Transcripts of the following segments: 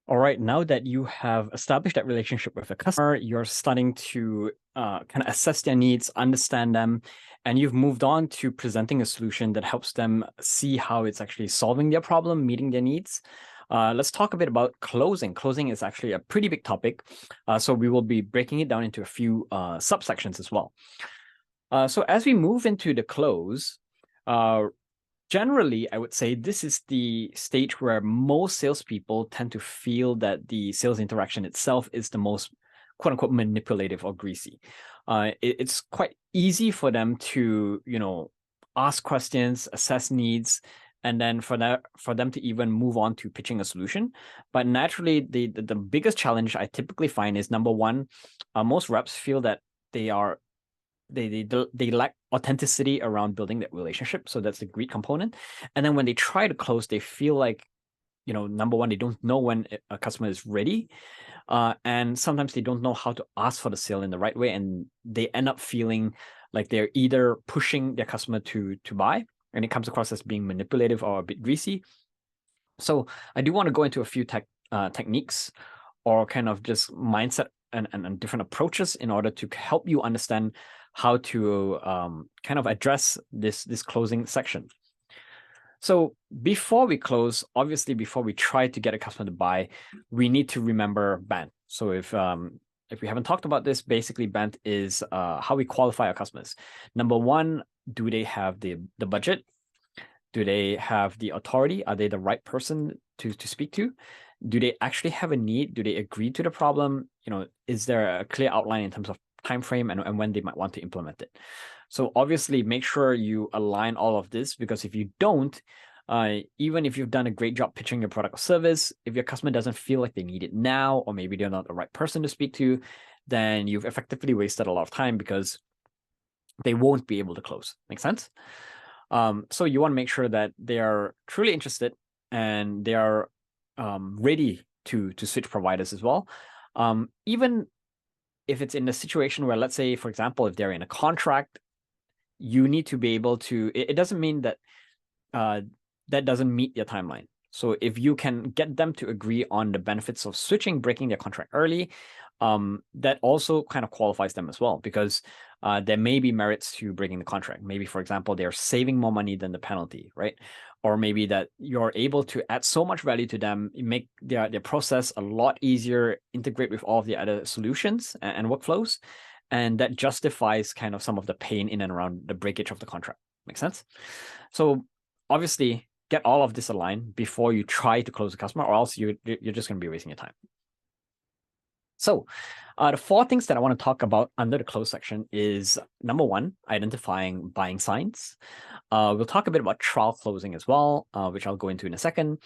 All right, now that you have established that relationship with a customer, you're starting to kind of assess their needs, understand them, and you've moved on to presenting a solution that helps them see how it's actually solving their problem, meeting their needs. Let's talk a bit about closing. Closing is actually a pretty big topic, so we will be breaking it down into a few subsections as well. So as we move into the close, uh, generally, I would say this is the stage where most salespeople tend to feel that the sales interaction itself is the most quote unquote manipulative or greasy. It's quite easy for them to, ask questions, assess needs, and then for them to even move on to pitching a solution. But naturally, the biggest challenge I typically find is number one, most reps feel that they are they lack authenticity around building that relationship. So that's the greed component. And then when they try to close, they feel like, number one, they don't know when a customer is ready. And sometimes they don't know how to ask for the sale in the right way. And they end up feeling like they're either pushing their customer to buy, and it comes across as being manipulative or a bit greasy. So I do want to go into a few techniques or kind of just mindset and different approaches in order to help you understand how to kind of address this closing section. So before we close, obviously, before we try to get a customer to buy, we need to remember BANT. So if we haven't talked about this, basically BANT is how we qualify our customers. Number one, do they have the budget? Do they have the authority? Are they the right person to speak to? Do they actually have a need? Do they agree to the problem? Is there a clear outline in terms of time frame and when they might want to implement it? So obviously, make sure you align all of this, because if you don't, even if you've done a great job pitching your product or service, if your customer doesn't feel like they need it now, or maybe they're not the right person to speak to, then you've effectively wasted a lot of time because they won't be able to close. Make sense? So you want to make sure that they are truly interested and they are ready to switch providers as well. Even if it's in a situation where, let's say, for example, if they're in a contract, you need to be able to. It doesn't mean that that doesn't meet your timeline. So if you can get them to agree on the benefits of switching, breaking their contract early, that also kind of qualifies them as well, because there may be merits to breaking the contract. Maybe, for example, they're saving more money than the penalty, right? Or maybe that you're able to add so much value to them, make their process a lot easier, integrate with all of the other solutions and workflows, and that justifies kind of some of the pain in and around the breakage of the contract. Make sense? So obviously, get all of this aligned before you try to close a customer, or else you're just going to be wasting your time. So the four things that I want to talk about under the close section is, number one, identifying buying signs. We'll talk a bit about trial closing as well, which I'll go into in a second.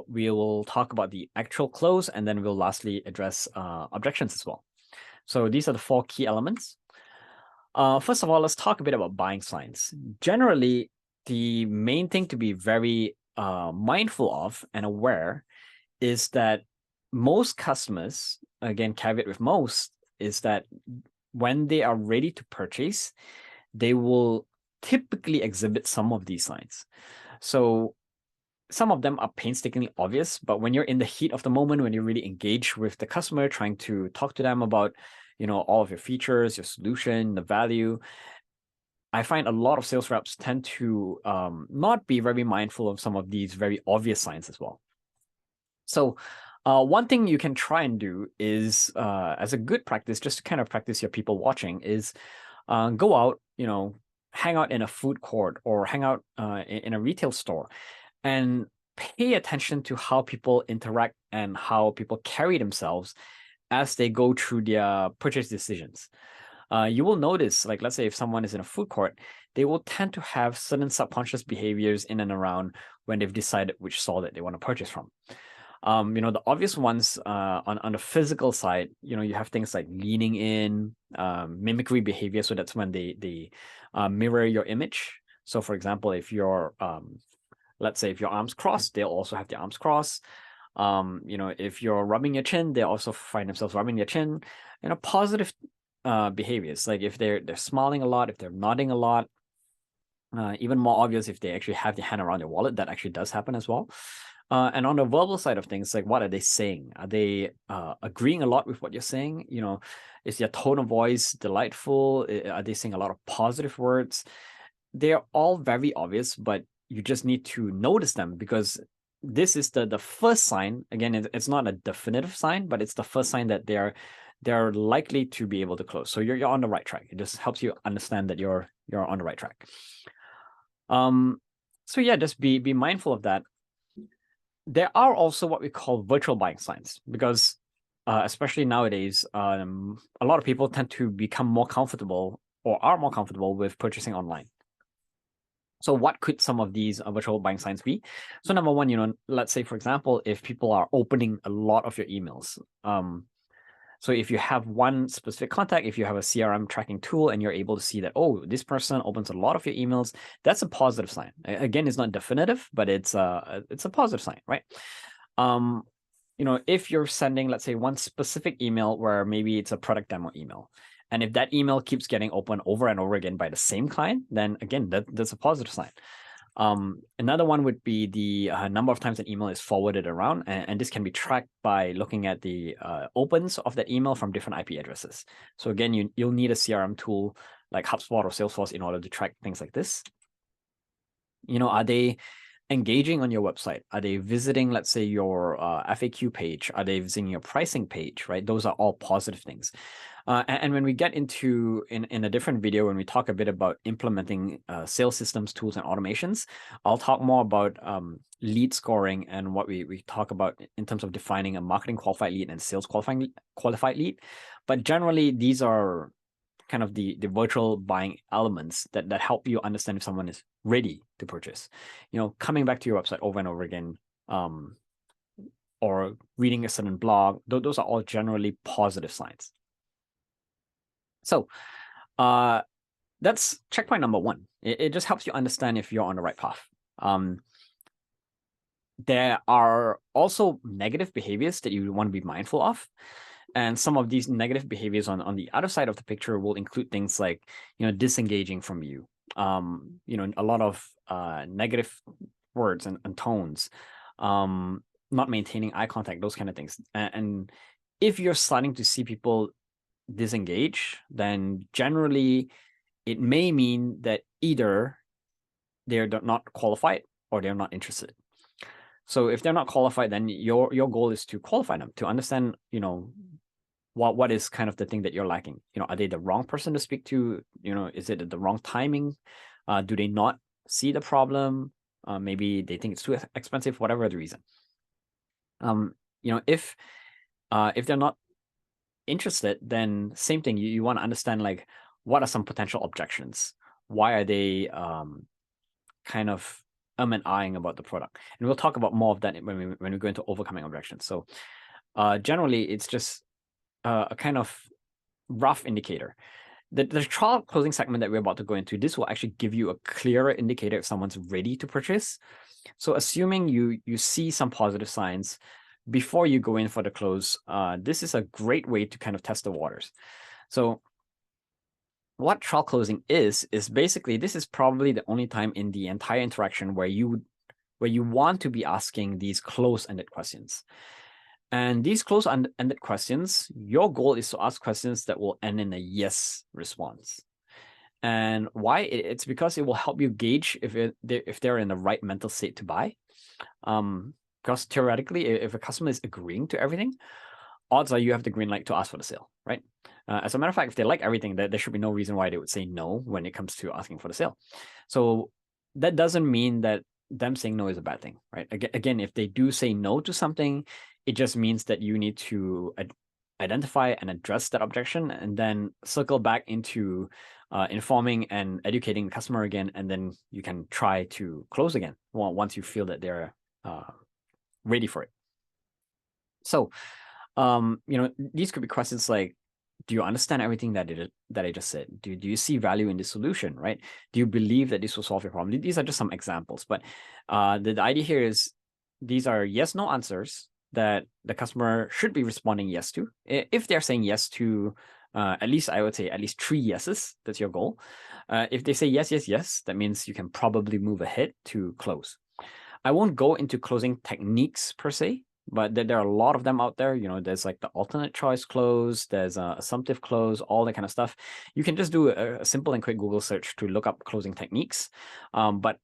We will talk about the actual close, and then we'll lastly address objections as well. So these are the four key elements. First of all, let's talk a bit about buying signs. Generally, the main thing to be very mindful of and aware is that most customers, again, caveat with most, is that when they are ready to purchase, they will typically exhibit some of these signs. So some of them are painstakingly obvious, but when you're in the heat of the moment, when you really engage with the customer, trying to talk to them about, all of your features, your solution, the value, I find a lot of sales reps tend to not be very mindful of some of these very obvious signs as well. So one thing you can try and do is, as a good practice, just to kind of practice your people watching, is go out, hang out in a food court or hang out in a retail store and pay attention to how people interact and how people carry themselves as they go through their purchase decisions. You will notice, like, let's say if someone is in a food court, they will tend to have certain subconscious behaviors in and around when they've decided which stall that they want to purchase from. The obvious ones on the physical side, you have things like leaning in, mimicry behavior. So that's when they mirror your image. So for example, if you're, let's say if your arms crossed, they'll also have their arms crossed. If you're rubbing your chin, they also find themselves rubbing their chin. Positive behaviors, like if they're smiling a lot, if they're nodding a lot. Even more obvious if they actually have their hand around their wallet, that actually does happen as well. And on the verbal side of things, like what are they saying? Are they agreeing a lot with what you're saying? Is their tone of voice delightful? Are they saying a lot of positive words? They're all very obvious, but you just need to notice them, because this is the first sign. Again, it's not a definitive sign, but it's the first sign that they're likely to be able to close. So you're on the right track. It just helps you understand that you're on the right track. So yeah, just be mindful of that. There are also what we call virtual buying signs, because especially nowadays, a lot of people tend to become more comfortable, or are more comfortable with purchasing online. So what could some of these virtual buying signs be? So number one, let's say, for example, if people are opening a lot of your emails. So if you have one specific contact, if you have a CRM tracking tool and you're able to see that, oh, this person opens a lot of your emails, that's a positive sign. Again, it's not definitive, but it's a positive sign, right? If you're sending, let's say, one specific email where maybe it's a product demo email, and if that email keeps getting opened over and over again by the same client, then again, that's a positive sign. Another one would be the number of times an email is forwarded around, and this can be tracked by looking at the opens of that email from different IP addresses. So again, you'll need a CRM tool like HubSpot or Salesforce in order to track things like this. Are they engaging on your website? Are they visiting, let's say, your FAQ page? Are they visiting your pricing page, right? Those are all positive things. And when we get into in a different video, when we talk a bit about implementing sales systems, tools, and automations, I'll talk more about lead scoring and what we talk about in terms of defining a marketing qualified lead and sales qualified lead. But generally, these are kind of the virtual buying elements that help you understand if someone is ready to purchase. Coming back to your website over and over again, or reading a certain blog, those are all generally positive signs. So that's checkpoint number one. It just helps you understand if you're on the right path. There are also negative behaviors that you want to be mindful of. And some of these negative behaviors on the other side of the picture will include things like, disengaging from you, a lot of negative words and tones, not maintaining eye contact, those kind of things. And if you're starting to see people disengage, then generally it may mean that either they're not qualified or they're not interested. So if they're not qualified, then your goal is to qualify them, to understand, what is kind of the thing that you're lacking. Are they the wrong person to speak to? Is it the wrong timing? Do they not see the problem? Maybe they think it's too expensive, whatever the reason. If they're not interested, then same thing. You want to understand, like, what are some potential objections? Why are they kind of and ahhing about the product? And we'll talk about more of that when we go into overcoming objections. So generally, it's just a kind of rough indicator. The trial closing segment that we're about to go into, this will actually give you a clearer indicator if someone's ready to purchase. So assuming you see some positive signs before you go in for the close, this is a great way to kind of test the waters. So what trial closing is basically, this is probably the only time in the entire interaction where you want to be asking these close-ended questions. And these close-ended questions, your goal is to ask questions that will end in a yes response. And why? It's because it will help you gauge if they're in the right mental state to buy. Because theoretically, if a customer is agreeing to everything, odds are you have the green light to ask for the sale, right? As a matter of fact, if they like everything, there should be no reason why they would say no when it comes to asking for the sale. So that doesn't mean that them saying no is a bad thing, right? Again, if they do say no to something, it just means that you need to identify and address that objection, and then circle back into informing and educating the customer again, and then you can try to close again once you feel that they're ready for it. So, these could be questions like, do you understand everything that I just said? Do you see value in this solution, right? Do you believe that this will solve your problem? These are just some examples, but the idea here is these are yes/no answers that the customer should be responding yes to. If they're saying yes to at least, I would say at least 3 yeses, that's your goal. If they say yes, yes, yes, that means you can probably move ahead to close. I won't go into closing techniques per se, but there are a lot of them out there. There's like the alternate choice close, there's a assumptive close, all that kind of stuff. You can just do a simple and quick Google search to look up closing techniques. But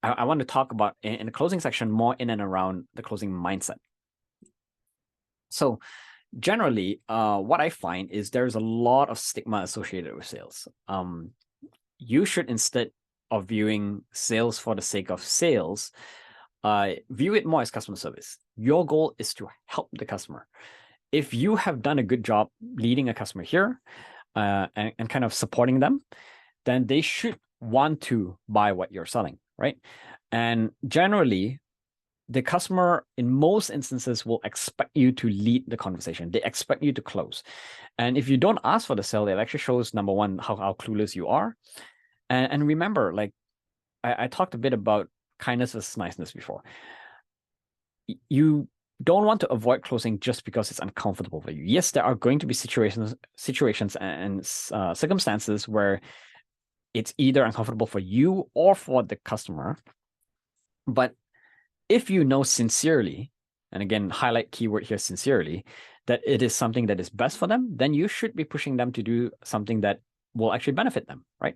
I want to talk about in the closing section more in and around the closing mindset. So generally, what I find is there's a lot of stigma associated with sales. You should, instead of viewing sales for the sake of sales, view it more as customer service. Your goal is to help the customer. If you have done a good job leading a customer here and kind of supporting them, then they should want to buy what you're selling, right? And generally, the customer, in most instances, will expect you to lead the conversation. They expect you to close. And if you don't ask for the sale, it actually shows, number one, how clueless you are. And remember, like I talked a bit about kindness versus niceness before. You don't want to avoid closing just because it's uncomfortable for you. Yes, there are going to be situations and circumstances where it's either uncomfortable for you or for the customer. But if you know sincerely, and again, highlight keyword here, sincerely, that it is something that is best for them, then you should be pushing them to do something that will actually benefit them, right?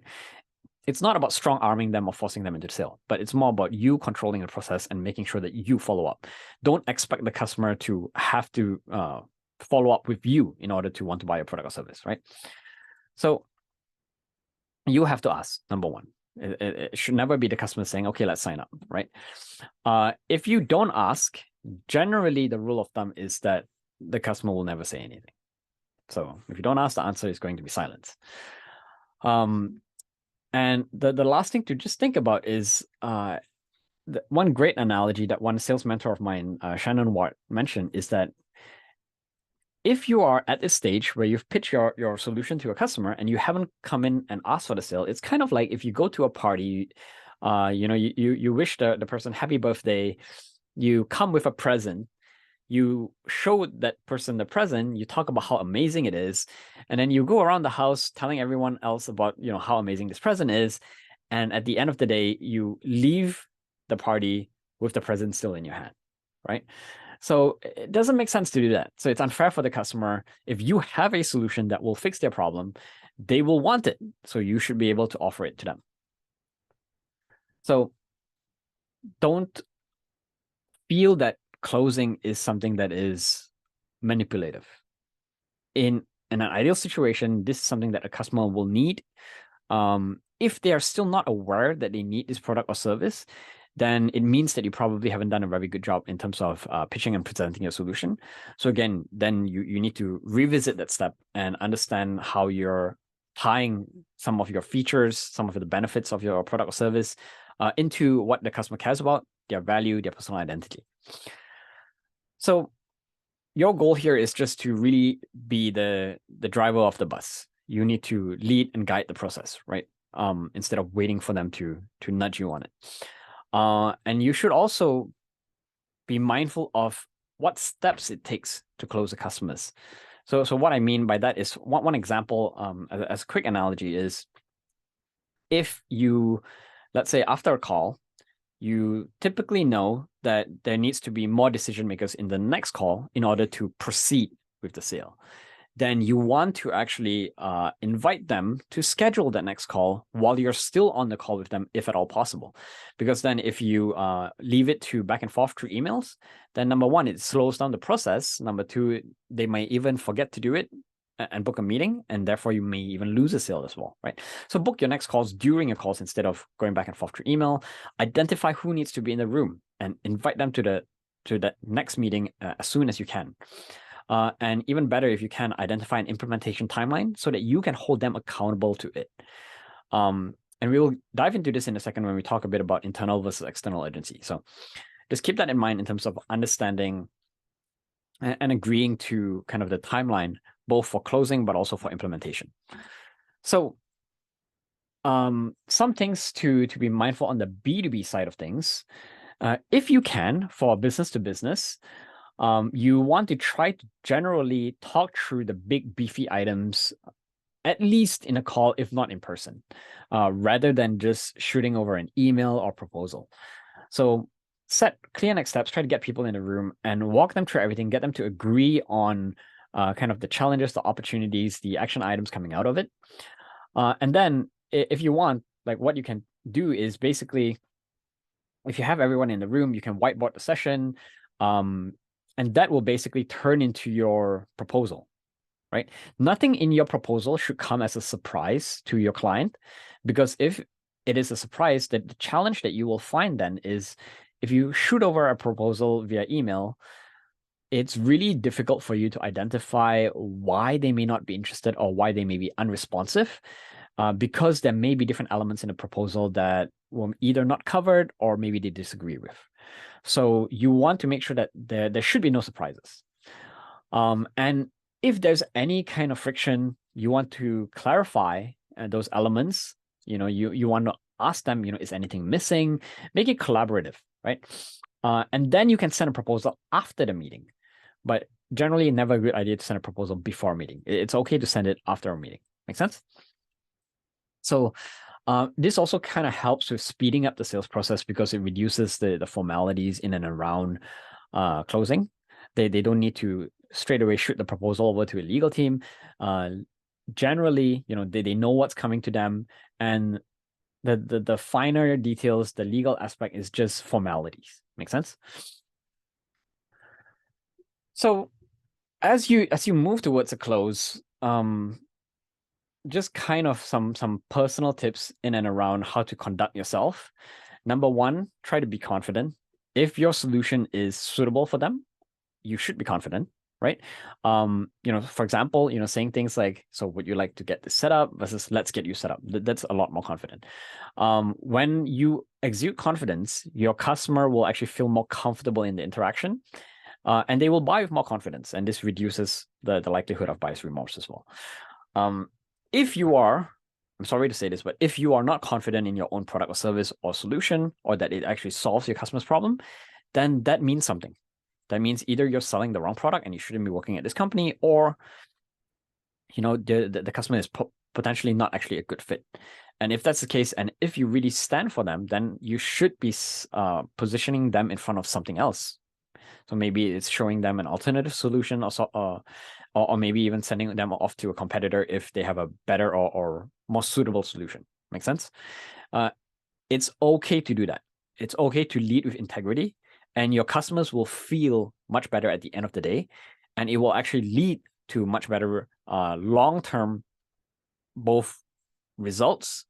It's not about strong arming them or forcing them into the sale, but it's more about you controlling the process and making sure that you follow up. Don't expect the customer to have to follow up with you in order to want to buy a product or service, right? So you have to ask, number one. It should never be the customer saying, okay, let's sign up, right? If you don't ask, generally the rule of thumb is that the customer will never say anything. So if you don't ask, the answer is going to be silence. And the last thing to just think about is one great analogy that one sales mentor of mine, Shannon Watt, mentioned is that if you are at this stage where you've pitched your solution to a customer and you haven't come in and asked for the sale, it's kind of like if you go to a party, you wish the person happy birthday, you come with a present, you show that person the present, you talk about how amazing it is, and then you go around the house telling everyone else about how amazing this present is, and at the end of the day, you leave the party with the present still in your hand, right? So it doesn't make sense to do that. So it's unfair for the customer. If you have a solution that will fix their problem, they will want it. So you should be able to offer it to them. So don't feel that closing is something that is manipulative. In an ideal situation, this is something that a customer will need. If they are still not aware that they need this product or service, then it means that you probably haven't done a very good job in terms of pitching and presenting your solution. So again, then you need to revisit that step and understand how you're tying some of your features, some of the benefits of your product or service into what the customer cares about, their value, their personal identity. So your goal here is just to really be the driver of the bus. You need to lead and guide the process, right? Instead of waiting for them to nudge you on it. And you should also be mindful of what steps it takes to close the customers. So what I mean by that is one example, as a quick analogy, is if you, let's say after a call, you typically know that there needs to be more decision makers in the next call in order to proceed with the sale. Then you want to actually invite them to schedule the next call while you're still on the call with them, if at all possible. Because then if you leave it to back and forth through emails, then number one, it slows down the process. Number two, they might even forget to do it and book a meeting, and therefore you may even lose a sale as well, right? So book your next calls during your calls instead of going back and forth through email. Identify who needs to be in the room and invite them to that next meeting as soon as you can. And even better, if you can, identify an implementation timeline so that you can hold them accountable to it. And we will dive into this in a second when we talk a bit about internal versus external urgency. So just keep that in mind in terms of understanding and agreeing to kind of the timeline, both for closing, but also for implementation. So some things to be mindful on the B2B side of things. If you can, for business to business, you want to try to generally talk through the big beefy items, at least in a call, if not in person, rather than just shooting over an email or proposal. So set clear next steps, try to get people in the room and walk them through everything, get them to agree on kind of the challenges, the opportunities, the action items coming out of it. And then if you want, like what you can do is basically, if you have everyone in the room, you can whiteboard the session, and that will basically turn into your proposal, right? Nothing in your proposal should come as a surprise to your client, because if it is a surprise, that the challenge that you will find then is if you shoot over a proposal via email, it's really difficult for you to identify why they may not be interested or why they may be unresponsive, because there may be different elements in the proposal that were either not covered or maybe they disagree with. So you want to make sure that there should be no surprises. And if there's any kind of friction, you want to clarify those elements. You want to ask them, is anything missing? Make it collaborative, right? And then you can send a proposal after the meeting. But generally, never a good idea to send a proposal before a meeting. It's okay to send it after a meeting. Make sense? So this also kind of helps with speeding up the sales process because it reduces the formalities in and around closing. They don't need to straight away shoot the proposal over to a legal team. Generally, they know what's coming to them, and the finer details, the legal aspect is just formalities. Make sense? So as you move towards a close, just kind of some personal tips in and around how to conduct yourself. Number one, try to be confident. If your solution is suitable for them, you should be confident, right? For example, saying things like, so would you like to get this set up versus let's get you set up. That's a lot more confident. When you exude confidence, your customer will actually feel more comfortable in the interaction, and they will buy with more confidence. And this reduces the likelihood of buyer's remorse as well. If you are, I'm sorry to say this, but if you are not confident in your own product or service or solution, or that it actually solves your customer's problem, then that means something. That means either you're selling the wrong product and you shouldn't be working at this company, or the customer is potentially not actually a good fit. And if that's the case, and if you really stand for them, then you should be positioning them in front of something else. So maybe it's showing them an alternative solution, or maybe even sending them off to a competitor if they have a better or more suitable solution. Make sense? It's okay to do that. It's okay to lead with integrity, and your customers will feel much better at the end of the day, and it will actually lead to much better long-term both results,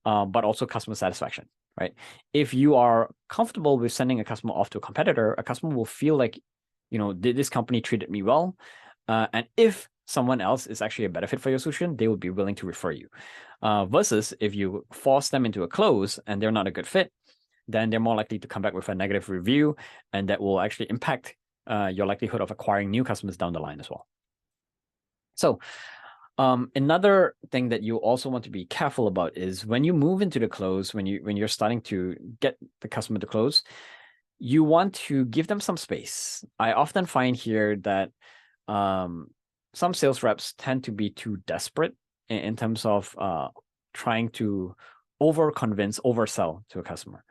but also customer satisfaction, right? If you are comfortable with sending a customer off to a competitor, a customer will feel like, this company treated me well. And if someone else is actually a better fit for your solution, they will be willing to refer you. Versus if you force them into a close and they're not a good fit, then they're more likely to come back with a negative review, and that will actually impact your likelihood of acquiring new customers down the line as well. So another thing that you also want to be careful about is when you move into the close, when you're starting to get the customer to close, you want to give them some space. I often find here that some sales reps tend to be too desperate in terms of trying to oversell to a customer.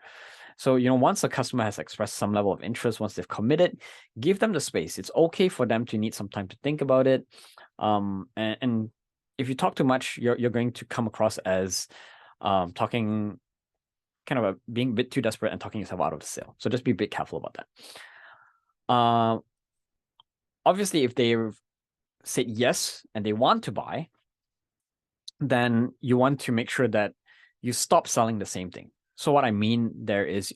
So, once a customer has expressed some level of interest, once they've committed, give them the space. It's okay for them to need some time to think about it. And if you talk too much, you're going to come across as talking kind of being a bit too desperate and talking yourself out of the sale. So just be a bit careful about that. Obviously, if they've said yes and they want to buy, then you want to make sure that you stop selling the same thing. So what I mean there is,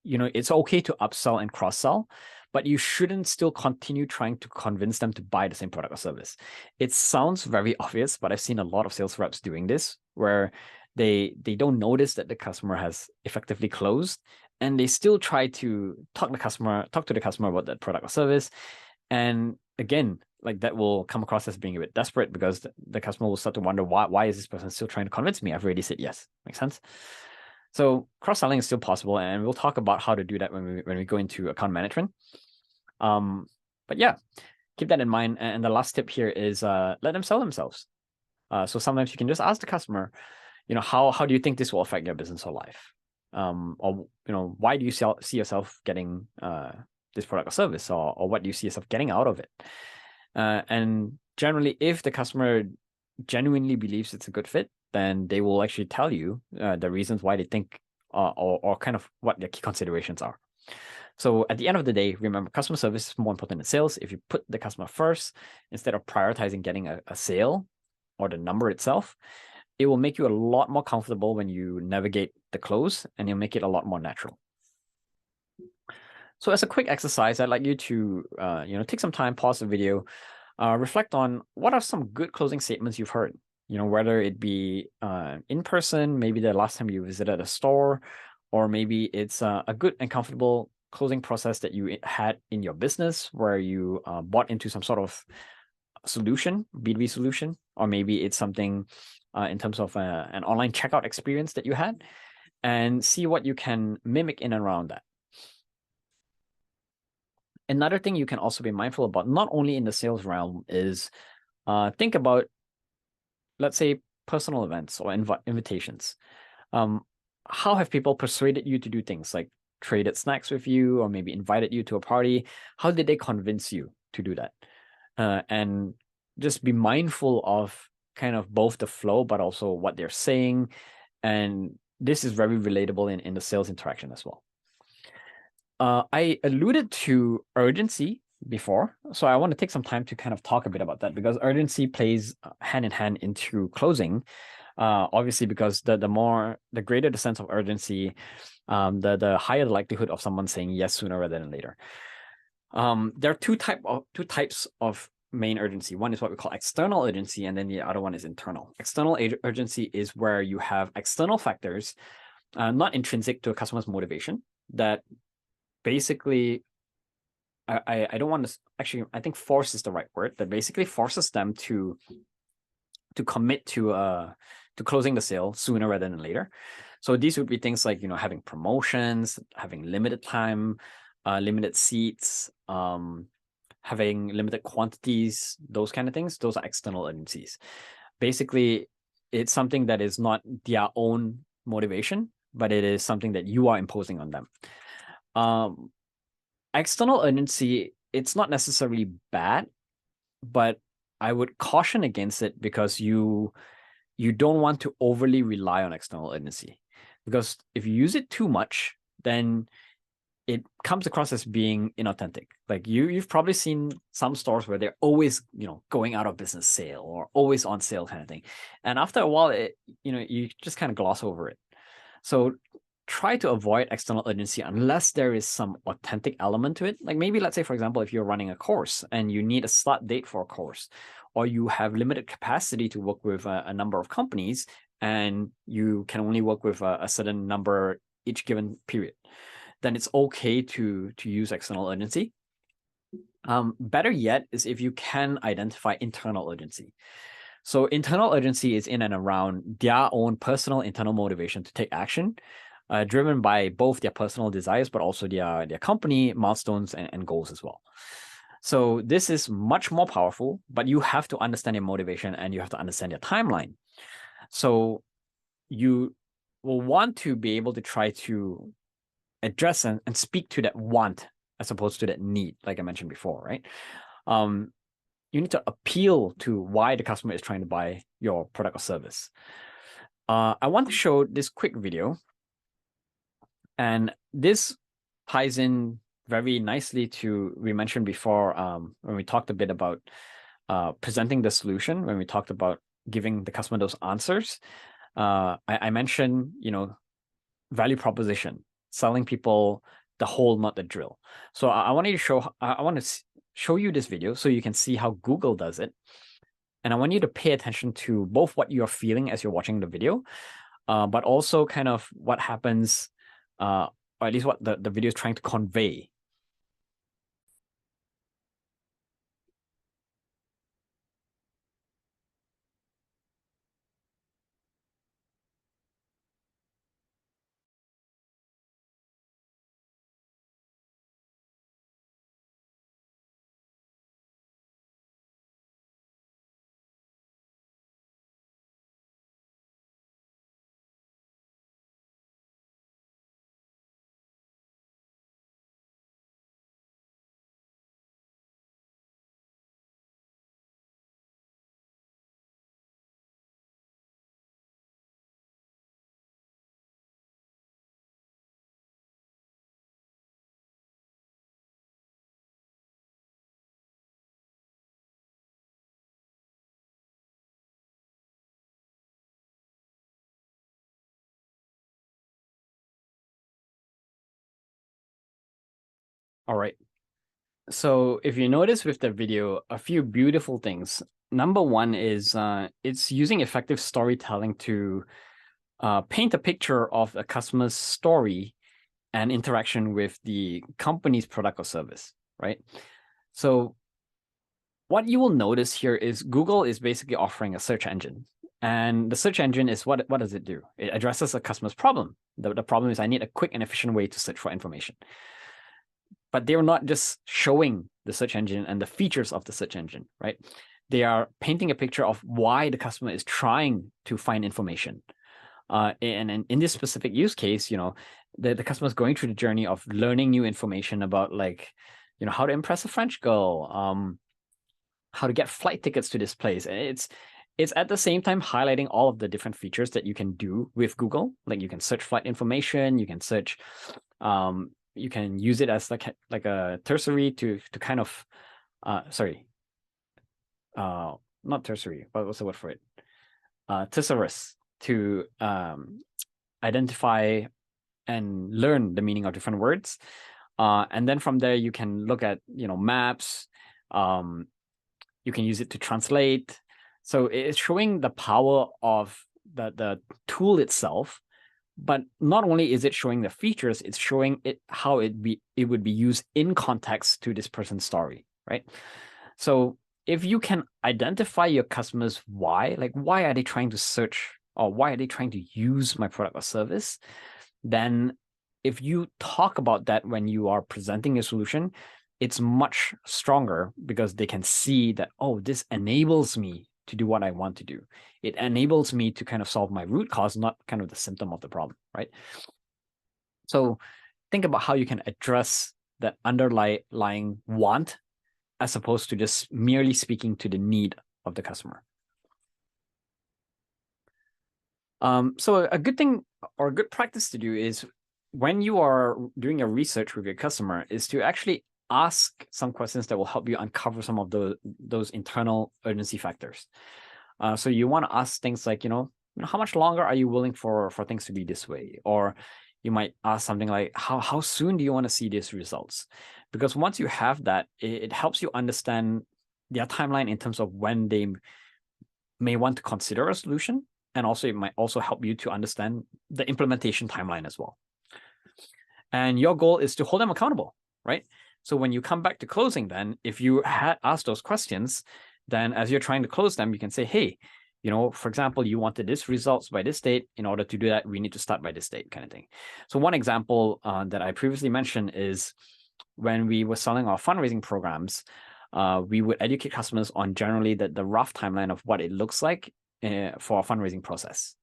it's okay to upsell and cross-sell, but you shouldn't still continue trying to convince them to buy the same product or service. It sounds very obvious, but I've seen a lot of sales reps doing this, where they don't notice that the customer has effectively closed, and they still try to talk to the customer about that product or service. And again, like that will come across as being a bit desperate, because the customer will start to wonder, why is this person still trying to convince me? I've already said yes. Makes sense? So cross-selling is still possible, and we'll talk about how to do that when we go into account management. But yeah, keep that in mind. And the last tip here is let them sell themselves. So sometimes you can just ask the customer, how do you think this will affect your business or life? or why do you see yourself getting this product or service, or what do you see yourself getting out of it? And generally, if the customer genuinely believes it's a good fit, then they will actually tell you the reasons why they think or kind of what their key considerations are. So at the end of the day, remember, customer service is more important than sales. If you put the customer first, instead of prioritizing getting a sale or the number itself, it will make you a lot more comfortable when you navigate the close, and you'll make it a lot more natural. So as a quick exercise, I'd like you to take some time, pause the video, reflect on what are some good closing statements you've heard. Whether it be in person, maybe the last time you visited a store, or maybe it's a good and comfortable closing process that you had in your business where you bought into some sort of solution, B2B solution, or maybe it's something in terms of an online checkout experience that you had, and see what you can mimic in and around that. Another thing you can also be mindful about, not only in the sales realm, is think about, let's say, personal events or invitations. How have people persuaded you to do things like traded snacks with you, or maybe invited you to a party? How did they convince you to do that? And just be mindful of kind of both the flow, but also what they're saying. And this is very relatable in the sales interaction as well. I alluded to urgency before, so I want to take some time to kind of talk a bit about that, because urgency plays hand in hand into closing. Obviously, because the greater the sense of urgency, the higher the likelihood of someone saying yes sooner rather than later. There are two types of main urgency. One is what we call external urgency, and then the other one is internal. External urgency is where you have external factors, not intrinsic to a customer's motivation, that basically, I don't want to actually, I think force is the right word, that basically forces them to commit to closing the sale sooner rather than later. So these would be things like having promotions, having limited time, limited seats, having limited quantities, those kind of things. Those are external urgencies. Basically, it's something that is not their own motivation, but it is something that you are imposing on them. External urgency, it's not necessarily bad, but I would caution against it, because you don't want to overly rely on external urgency, because if you use it too much, then it comes across as being inauthentic. Like you've probably seen some stores where they're always going out of business sale or always on sale kind of thing, and after a while you just kind of gloss over it. So try to avoid external urgency unless there is some authentic element to it. Like maybe, let's say, for example, if you're running a course and you need a start date for a course, or you have limited capacity to work with a number of companies, and you can only work with a certain number each given period, then it's okay to use external urgency. Better yet is if you can identify internal urgency. So internal urgency is in and around their own personal internal motivation to take action, driven by both their personal desires, but also their company milestones and goals as well. So this is much more powerful, but you have to understand your motivation and you have to understand your timeline. So you will want to be able to try to address and speak to that want as opposed to that need, like I mentioned before, right? You need to appeal to why the customer is trying to buy your product or service. I want to show this quick video, and this ties in very nicely to, we mentioned before, when we talked a bit about presenting the solution, when we talked about giving the customer those answers. I mentioned, value proposition, selling people the whole, not the drill. So I want to show you this video so you can see how Google does it. And I want you to pay attention to both what you're feeling as you're watching the video, but also kind of what happens, or at least what the video is trying to convey. All right. So if you notice with the video, a few beautiful things. Number one is it's using effective storytelling to paint a picture of a customer's story and interaction with the company's product or service, right? So what you will notice here is Google is basically offering a search engine. And the search engine is what does it do? It addresses a customer's problem. The problem is I need a quick and efficient way to search for information. But they're not just showing the search engine and the features of the search engine, right? They are painting a picture of why the customer is trying to find information. And in this specific use case, the customer is going through the journey of learning new information about, like, how to impress a French girl, how to get flight tickets to this place. And it's at the same time highlighting all of the different features that you can do with Google. Like, you can search flight information, you can search, you can use it as like a tertiary to kind of, not tertiary, what's the word for it? Thesaurus to identify and learn the meaning of different words. And then from there, you can look at, maps. You can use it to translate. So it's showing the power of the tool itself. But not only is it showing the features, it's showing it how it would be used in context to this person's story, right? So if you can identify your customers' why, like why are they trying to search or why are they trying to use my product or service, then if you talk about that when you are presenting a solution, it's much stronger because they can see that, oh, this enables me to do what I want to do. It enables me to kind of solve my root cause, not kind of the symptom of the problem, right? So think about how you can address that underlying want as opposed to just merely speaking to the need of the customer. So a good thing or a good practice to do is when you are doing your research with your customer is to actually ask some questions that will help you uncover some of those internal urgency factors. So you want to ask things like, how much longer are you willing for things to be this way? Or you might ask something like, how soon do you want to see these results? Because once you have that, it helps you understand their timeline in terms of when they may want to consider a solution. And also, it might also help you to understand the implementation timeline as well. And your goal is to hold them accountable, right? So when you come back to closing, then if you had asked those questions, then as you're trying to close them, you can say, hey, for example, you wanted this results by this date. In order to do that, we need to start by this date, kind of thing. So one example that I previously mentioned is when we were selling our fundraising programs, we would educate customers on generally the rough timeline of what it looks like for a fundraising process.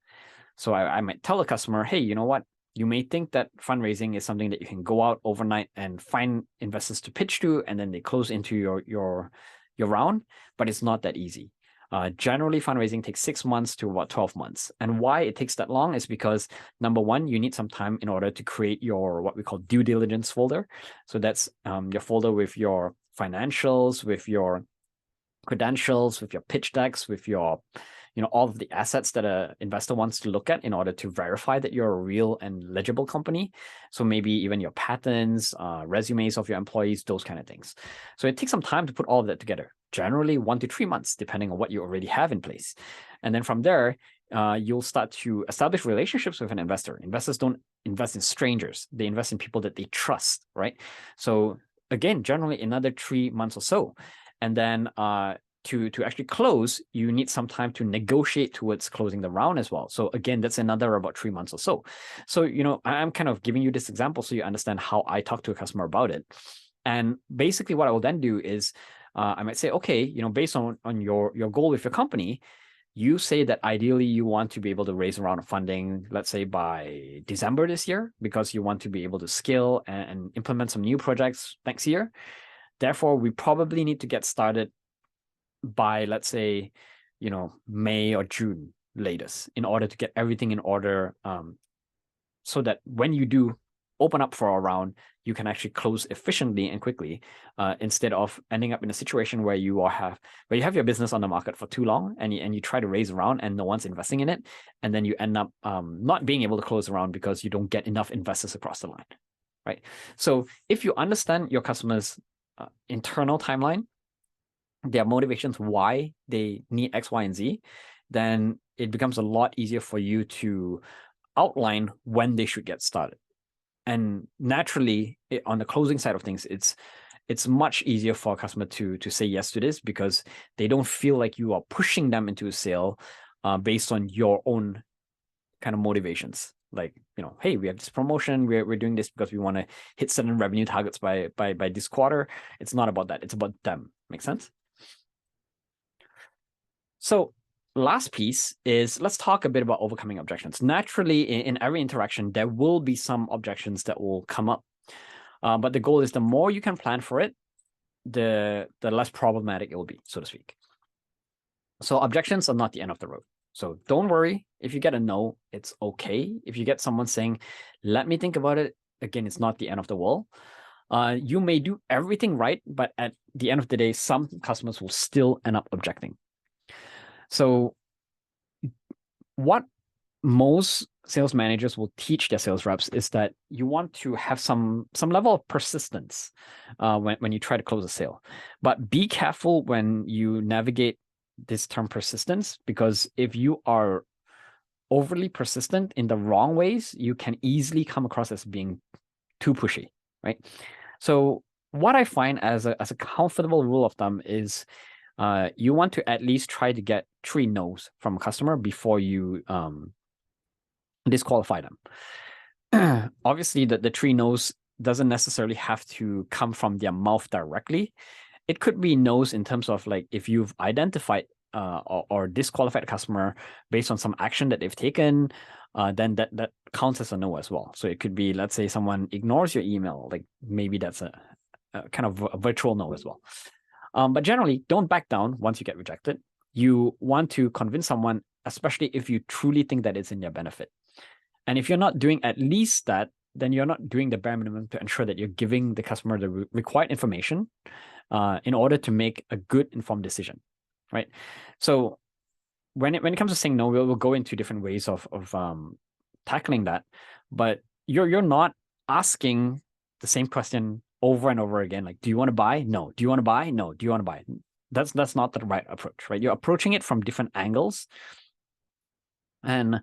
So I might tell the customer, hey, you know what? You may think that fundraising is something that you can go out overnight and find investors to pitch to, and then they close into your round, but it's not that easy. Generally, fundraising takes 6 months to about 12 months. And why it takes that long is because, number one, you need some time in order to create your what we call due diligence folder. So that's your folder with your financials, with your credentials, with your pitch decks, with your all of the assets that an investor wants to look at in order to verify that you're a real and legible company. So maybe even your patents, resumes of your employees, those kind of things. So it takes some time to put all of that together, generally 1 to 3 months, depending on what you already have in place. And then from there, you'll start to establish relationships with an investor. Investors don't invest in strangers. They invest in people that they trust, right? So again, generally another 3 months or so. And then to actually close, you need some time to negotiate towards closing the round as well. So again, that's another about 3 months or so. So, I'm kind of giving you this example so you understand how I talk to a customer about it. And basically what I will then do is I might say, okay, based on your goal with your company, you say that ideally you want to be able to raise a round of funding, let's say by December this year, because you want to be able to scale and implement some new projects next year. Therefore, we probably need to get started by, let's say, May or June latest, in order to get everything in order, so that when you do open up for a round, you can actually close efficiently and quickly, instead of ending up in a situation where you have your business on the market for too long and you try to raise a round and no one's investing in it, and then you end up not being able to close a round because you don't get enough investors across the line. right? So if you understand your customer's internal timeline, their motivations, why they need X, Y, and Z, then it becomes a lot easier for you to outline when they should get started. And naturally, on the closing side of things, it's much easier for a customer to say yes to this, because they don't feel like you are pushing them into a sale based on your own kind of motivations. Like, hey, we have this promotion, we're doing this because we want to hit certain revenue targets by this quarter. It's not about that. It's about them. Make sense? So last piece is, let's talk a bit about overcoming objections. Naturally, in every interaction, there will be some objections that will come up. But the goal is, the more you can plan for it, the less problematic it will be, so to speak. So objections are not the end of the road. So don't worry if you get a no, it's okay. If you get someone saying, let me think about it, again, it's not the end of the world. You may do everything right, but at the end of the day, some customers will still end up objecting. So what most sales managers will teach their sales reps is that you want to have some level of persistence when you try to close a sale. But be careful when you navigate this term persistence, because if you are overly persistent in the wrong ways, you can easily come across as being too pushy, right? So what I find as a comfortable rule of thumb is you want to at least try to get 3 no's from a customer before you disqualify them. Obviously, the 3 no's doesn't necessarily have to come from their mouth directly. It could be no's in terms of, like, if you've identified or disqualified a customer based on some action that they've taken, then that counts as a no as well. So it could be, let's say someone ignores your email, like maybe that's a kind of a virtual no as well. But generally, don't back down once you get rejected. You want to convince someone, especially if you truly think that it's in their benefit. And if you're not doing at least that, then you're not doing the bare minimum to ensure that you're giving the customer the required information in order to make a good informed decision, right? So when it comes to saying no, we'll go into different ways of tackling that. But you're not asking the same question over and over again. Like, do you want to buy? No. Do you want to buy? No. Do you want to buy? That's not the right approach, right? You're approaching it from different angles, and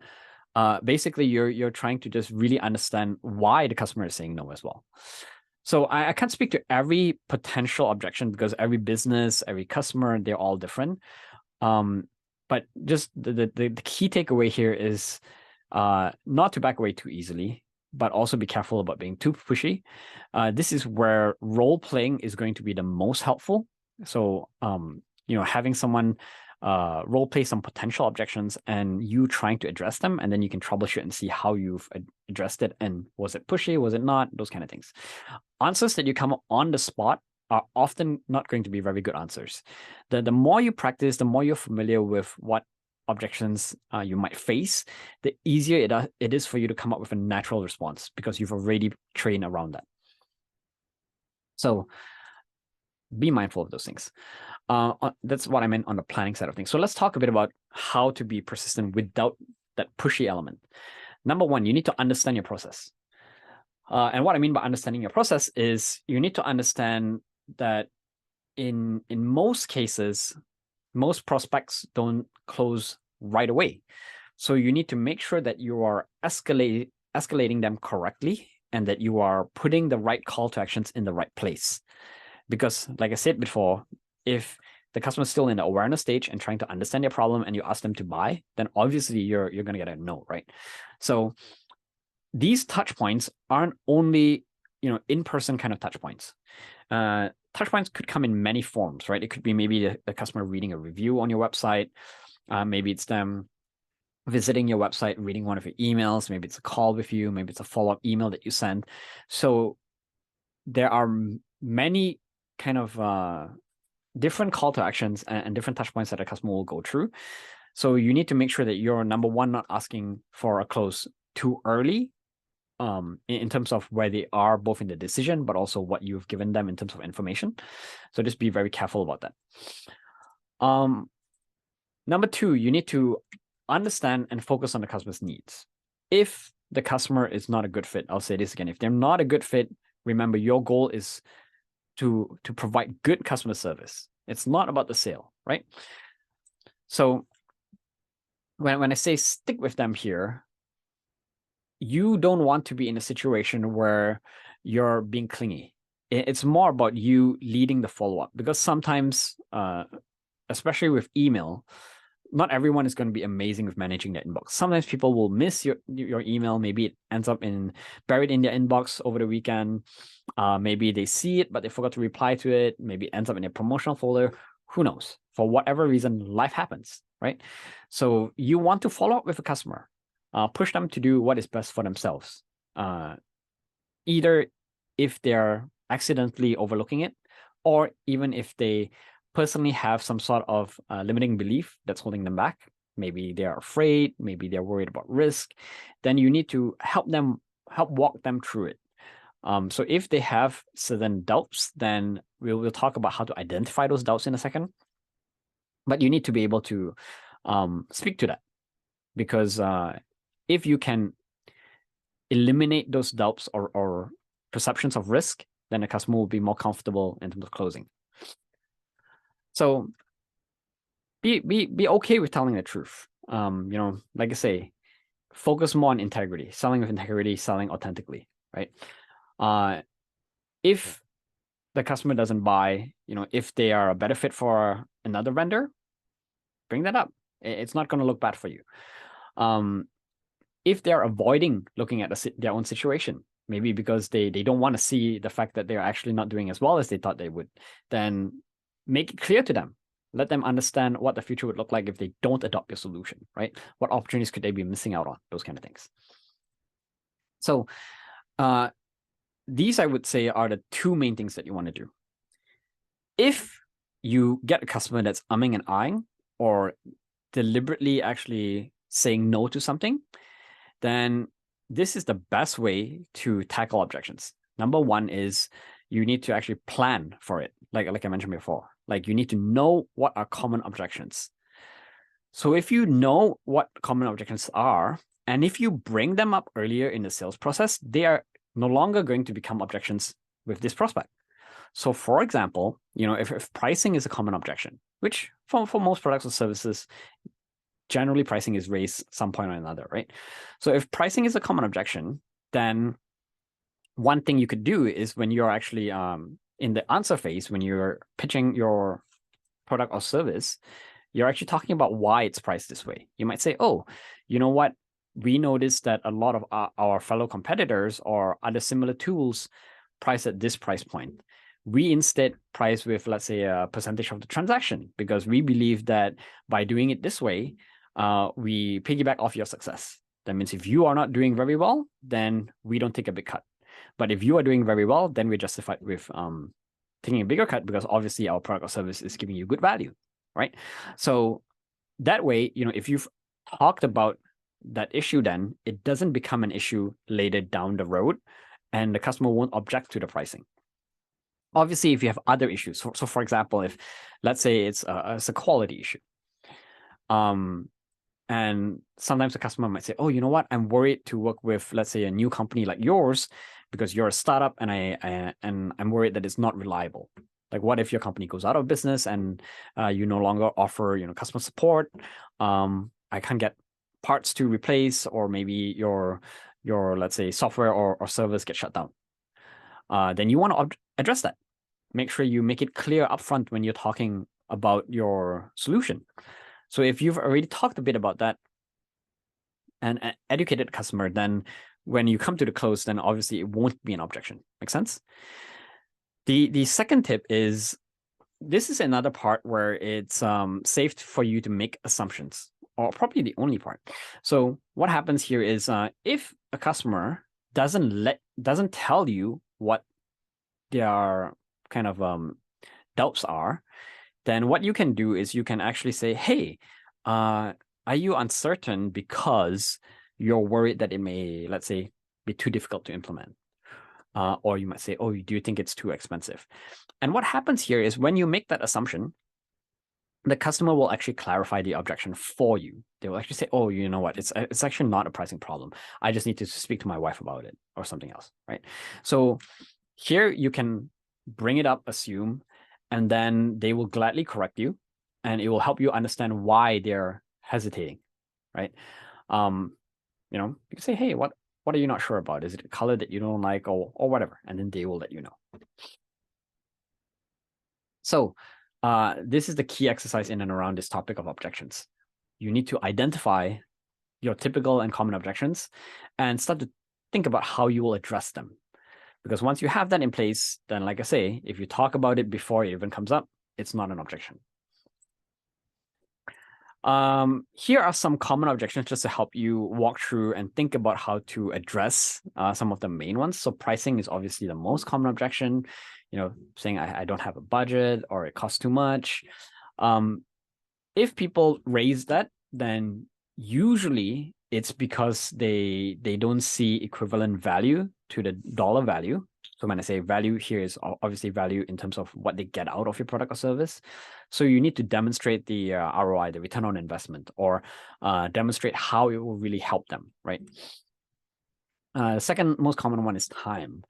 basically you're trying to just really understand why the customer is saying no as well. So I can't speak to every potential objection, because every business, every customer, they're all different. But just the key takeaway here is not to back away too easily, but also be careful about being too pushy. This is where role playing is going to be the most helpful. So having someone role play some potential objections and you trying to address them, and then you can troubleshoot and see how you've addressed it, and was it pushy, was it not, those kind of things. Answers that you come up on the spot are often not going to be very good answers. The more you practice, the more you're familiar with what objections you might face, the easier it is for you to come up with a natural response, because you've already trained around that. So be mindful of those things. That's what I meant on the planning side of things. So let's talk a bit about how to be persistent without that pushy element. Number one, you need to understand your process. And what I mean by understanding your process is you need to understand that in most cases, most prospects don't close right away. So you need to make sure that you are escalating them correctly, and that you are putting the right call to actions in the right place. Because like I said before, if the customer is still in the awareness stage and trying to understand their problem, and you ask them to buy, then obviously you're going to get a no, right? So these touch points aren't only in-person kind of touch points. Touch points could come in many forms, right? It could be maybe the customer reading a review on your website. Maybe it's them visiting your website, reading one of your emails. Maybe it's a call with you. Maybe it's a follow-up email that you send. So there are many kind of different call to actions and different touch points that a customer will go through. So you need to make sure that you're, number one, not asking for a close too early in terms of where they are both in the decision, but also what you've given them in terms of information. So just be very careful about that. Number two, you need to understand and focus on the customer's needs. If the customer is not a good fit, I'll say this again. If they're not a good fit, remember your goal is to provide good customer service. It's not about the sale, right? So when I say stick with them here, you don't want to be in a situation where you're being clingy. It's more about you leading the follow-up, because sometimes, especially with email, not everyone is going to be amazing with managing their inbox. Sometimes people will miss your email. Maybe it ends up buried in their inbox over the weekend. Maybe they see it, but they forgot to reply to it. Maybe it ends up in a promotional folder. Who knows? For whatever reason, life happens, right? So you want to follow up with a customer, push them to do what is best for themselves. Either if they're accidentally overlooking it, or even if they personally have some sort of limiting belief that's holding them back. Maybe they're afraid, maybe they're worried about risk. Then you need to help walk them through it. So if they have certain doubts, then we'll talk about how to identify those doubts in a second. But you need to be able to speak to that, because if you can eliminate those doubts or perceptions of risk, then the customer will be more comfortable in terms of closing. So be okay with telling the truth. Like I say, focus more on integrity, selling with integrity, selling authentically, right? If the customer doesn't buy, if they are a better fit for another vendor, bring that up. It's not going to look bad for you. If they're avoiding looking at their own situation, maybe because they don't want to see the fact that they're actually not doing as well as they thought they would, then make it clear to them. Let them understand what the future would look like if they don't adopt your solution, right? What opportunities could they be missing out on? Those kind of things. So these, I would say, are the two main things that you want to do. If you get a customer that's umming and ahhing, or deliberately actually saying no to something, then this is the best way to tackle objections. Number one is you need to actually plan for it. Like I mentioned before, like you need to know what are common objections. So if you know what common objections are, and if you bring them up earlier in the sales process, they are no longer going to become objections with this prospect. So for example, if pricing is a common objection, which for most products or services, generally pricing is raised some point or another, right? So if pricing is a common objection, then one thing you could do is when you're actually in the answer phase, when you're pitching your product or service, you're actually talking about why it's priced this way. You might say, oh, you know what? We noticed that a lot of our fellow competitors or other similar tools price at this price point. We instead price with, let's say, a percentage of the transaction, because we believe that by doing it this way, we piggyback off your success. That means if you are not doing very well, then we don't take a big cut. But if you are doing very well, then we're justified with taking a bigger cut, because obviously our product or service is giving you good value, right? So that way, if you've talked about that issue, then it doesn't become an issue later down the road, and the customer won't object to the pricing. Obviously, if you have other issues, so for example, if let's say it's a quality issue, and sometimes the customer might say, oh, you know what? I'm worried to work with, let's say, a new company like yours, because you're a startup, and I'm worried that it's not reliable. Like, what if your company goes out of business and you no longer offer, customer support? I can't get parts to replace, or maybe your let's say software or service gets shut down. Then you want to address that. Make sure you make it clear upfront when you're talking about your solution. So if you've already talked a bit about that and educated the customer, then when you come to the close, then obviously it won't be an objection. Make sense? The second tip is, this is another part where it's safe for you to make assumptions, or probably the only part. So what happens here is if a customer doesn't tell you what their kind of doubts are, then what you can do is you can actually say, hey, are you uncertain because you're worried that it may, let's say, be too difficult to implement? Or you might say, oh, do you think it's too expensive? And what happens here is when you make that assumption, the customer will actually clarify the objection for you. They will actually say, oh, you know what, it's actually not a pricing problem. I just need to speak to my wife about it or something else, right? So here you can bring it up, assume, and then they will gladly correct you, and it will help you understand why they're hesitating, right? You know, you can say, hey, what are you not sure about? Is it a color that you don't like, or whatever? And then they will let you know. So this is the key exercise in and around this topic of objections. You need to identify your typical and common objections and start to think about how you will address them. Because once you have that in place, then like I say, if you talk about it before it even comes up, it's not an objection. Here are some common objections just to help you walk through and think about how to address some of the main ones. So pricing is obviously the most common objection, you know, saying I don't have a budget or it costs too much. If people raise that, then usually it's because they don't see equivalent value to the dollar value. So when I say value here is obviously value in terms of what they get out of your product or service. So you need to demonstrate the ROI, the return on investment, or demonstrate how it will really help them, right? The second most common one is time.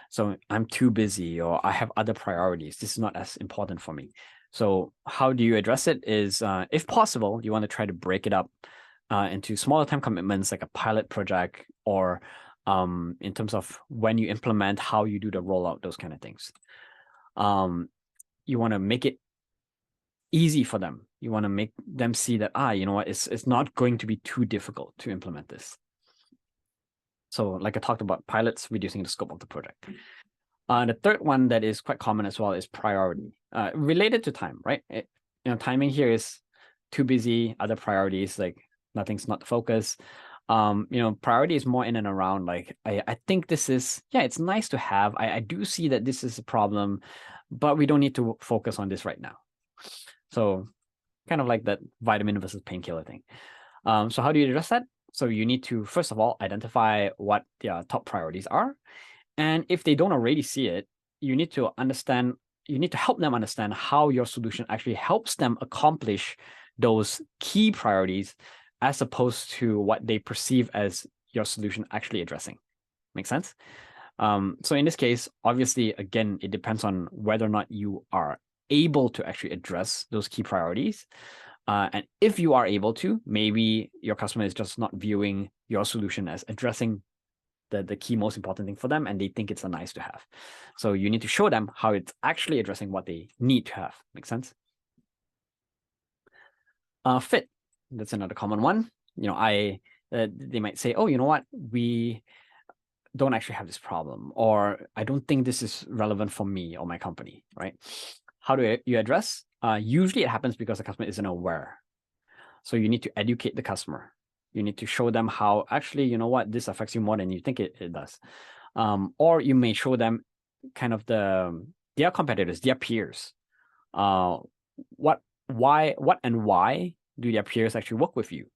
So I'm too busy, or I have other priorities. This is not as important for me. So how do you address it is, if possible, you want to try to break it up into smaller time commitments, like a pilot project, or in terms of when you implement, how you do the rollout, those kind of things. You want to make it easy for them. You want to make them see that, you know what, it's not going to be too difficult to implement this. So like I talked about, pilots, reducing the scope of the project. The third one that is quite common as well is priority, related to time, right? You know, timing here is too busy, other priorities, like nothing's not the focus. You know, priority is more in and around, like, I think this is, yeah, it's nice to have. I do see that this is a problem, but we don't need to focus on this right now. So kind of like that vitamin versus painkiller thing. So how do you address that? So you need to, first of all, identify what their top priorities are. And if they don't already see it, you need to understand, you need to help them understand how your solution actually helps them accomplish those key priorities, as opposed to what they perceive as your solution actually addressing. Make sense? So in this case, obviously, again, it depends on whether or not you are able to actually address those key priorities. And if you are able to, maybe your customer is just not viewing your solution as addressing the key most important thing for them, and they think it's a nice to have. So you need to show them how it's actually addressing what they need to have. Make sense? Fit, that's another common one. You know, they might say, oh, you know what, we don't actually have this problem, or I don't think this is relevant for me or my company, right? How do you address? Usually it happens because the customer isn't aware. So you need to educate the customer. You need to show them how actually, you know what, this affects you more than you think it does. Or you may show them kind of their competitors, their peers. What and why do their peers actually work with you?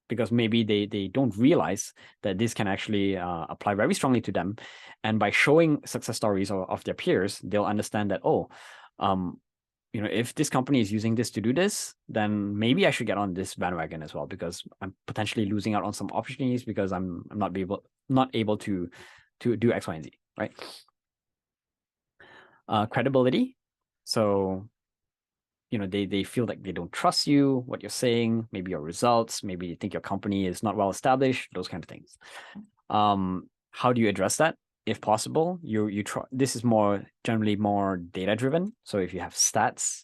Because maybe they don't realize that this can actually apply very strongly to them. And by showing success stories of their peers, they'll understand that, oh, you know, if this company is using this to do this, then maybe I should get on this bandwagon as well, because I'm potentially losing out on some opportunities because I'm not able to do X, Y, and Z, right? Credibility. So, you know, they feel like they don't trust you, what you're saying, maybe your results, maybe you think your company is not well established, those kind of things. How do you address that? If possible, you try. This is generally more data driven. So if you have stats,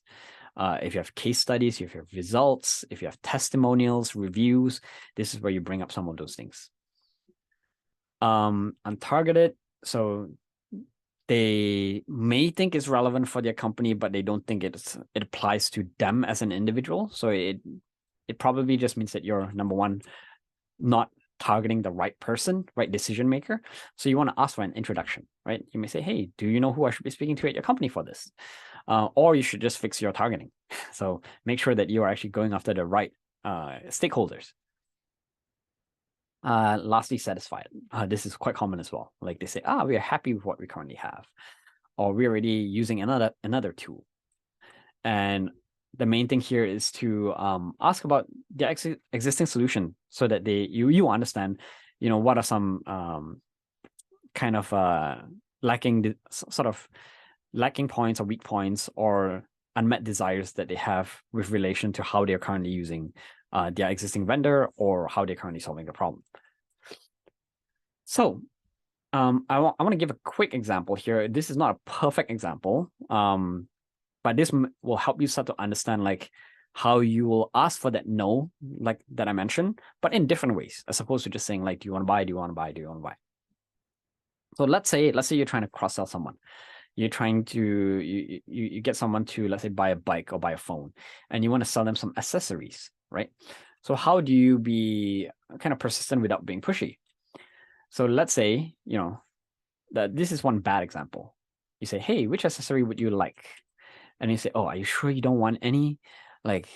if you have case studies, if you have results, if you have testimonials, reviews, this is where you bring up some of those things. Untargeted. So they may think it's relevant for their company, but they don't think it applies to them as an individual. So it probably just means that you're, number one, not targeting the right person, right decision maker. So you want to ask for an introduction, right? You may say, hey, do you know who I should be speaking to at your company for this? Or you should just fix your targeting. So make sure that you are actually going after the right stakeholders. Lastly, satisfied. This is quite common as well. Like they say, we are happy with what we currently have, or we're already using another tool. And the main thing here is to ask about the existing solution so that you understand, what are some kind of lacking points or weak points or unmet desires that they have with relation to how they're currently using their existing vendor or how they're currently solving the problem. So I want to give a quick example here. This is not a perfect example, but this will help you start to understand like how you will ask for that no, like that I mentioned, but in different ways, as opposed to just saying like, do you want to buy? Do you want to buy? Do you want to buy? So let's say you're trying to cross sell someone. You're trying to you get someone to, let's say, buy a bike or buy a phone, and you want to sell them some accessories, right? So how do you be kind of persistent without being pushy? So let's say, that this is one bad example. You say, hey, which accessory would you like? And you say, oh, are you sure you don't want any? Like,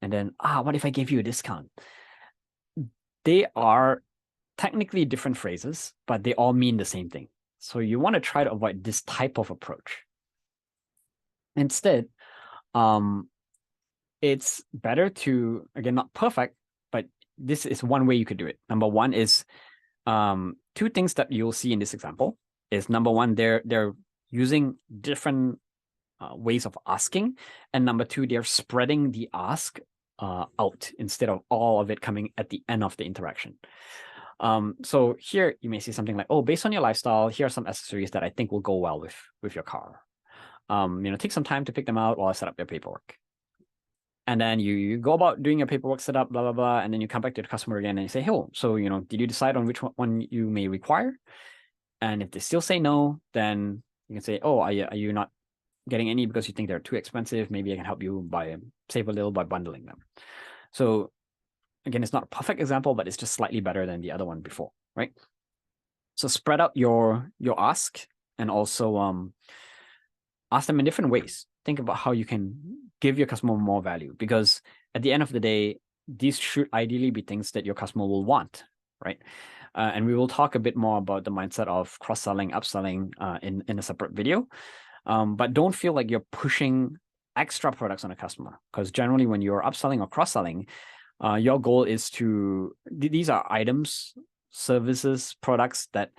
and then, what if I gave you a discount? They are technically different phrases, but they all mean the same thing. So you want to try to avoid this type of approach. Instead, it's better to, again, not perfect, but this is one way you could do it. Number one is two things that you'll see in this example is, number one, they're using different ways of asking, and number two, they're spreading the ask out instead of all of it coming at the end of the interaction. So here you may see something like, oh, based on your lifestyle, here are some accessories that I think will go well with your car. Take some time to pick them out while I set up your paperwork. And then you go about doing your paperwork setup, blah, blah, blah. And then you come back to the customer again and you say, hey, so, did you decide on which one you may require? And if they still say no, then you can say, oh, are you not getting any because you think they're too expensive? Maybe I can help you save a little by bundling them. So again, it's not a perfect example, but it's just slightly better than the other one before, right? So spread out your ask, and also ask them in different ways. Think about how you can give your customer more value, because at the end of the day, these should ideally be things that your customer will want, right? And we will talk a bit more about the mindset of cross-selling, upselling in a separate video. But don't feel like you're pushing extra products on a customer, because generally when you're upselling or cross-selling, your goal is these are items, services, products that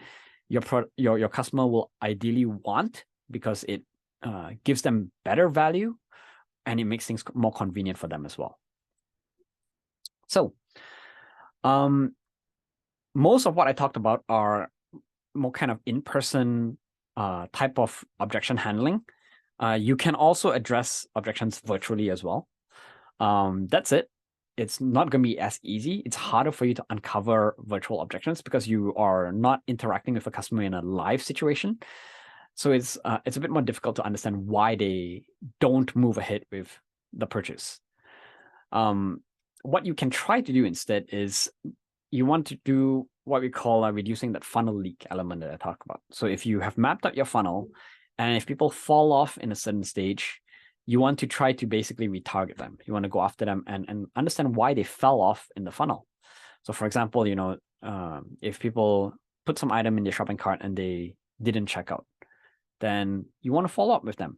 your customer will ideally want, because it gives them better value and it makes things more convenient for them as well. So most of what I talked about are more kind of in-person type of objection handling. You can also address objections virtually as well. That's it. It's not going to be as easy. It's harder for you to uncover virtual objections because you are not interacting with a customer in a live situation. So it's a bit more difficult to understand why they don't move ahead with the purchase. What you can try to do instead is you want to do what we call reducing that funnel leak element that I talked about. So if you have mapped out your funnel, and if people fall off in a certain stage, you want to try to basically retarget them. You want to go after them and understand why they fell off in the funnel. So for example, if people put some item in their shopping cart and they didn't check out, then you want to follow up with them.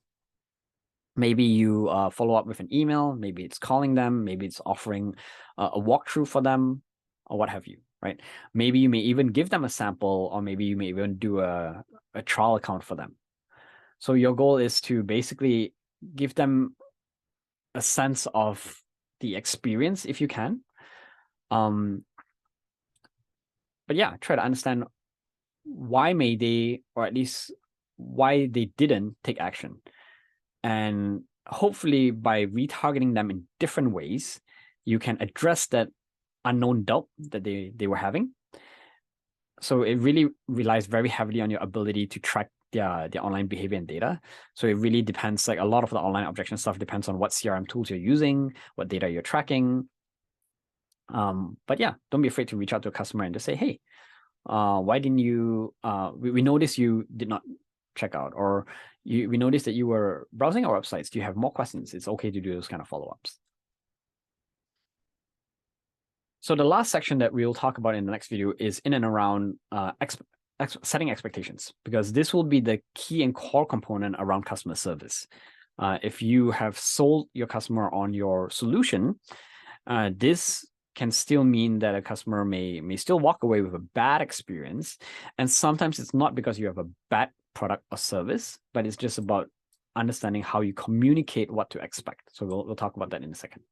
Maybe you follow up with an email, maybe it's calling them, maybe it's offering a walkthrough for them, or what have you, right? Maybe you may even give them a sample, or maybe you may even do a trial account for them. So your goal is to basically give them a sense of the experience if you can. But yeah, try to understand why may they, or at least why they didn't take action. And hopefully by retargeting them in different ways, you can address that unknown doubt that they were having. So it really relies very heavily on your ability to track their online behavior and data. So it really depends, like a lot of the online objection stuff depends on what CRM tools you're using, what data you're tracking. But yeah, don't be afraid to reach out to a customer and just say, hey, why didn't you, we noticed you did not check out, or we noticed that you were browsing our websites. Do you have more questions? It's okay to do those kind of follow-ups. So the last section that we'll talk about in the next video is in and around setting expectations, because this will be the key and core component around customer service. If you have sold your customer on your solution, this can still mean that a customer may still walk away with a bad experience. And sometimes it's not because you have a bad product or service, but it's just about understanding how you communicate what to expect. So we'll talk about that in a second.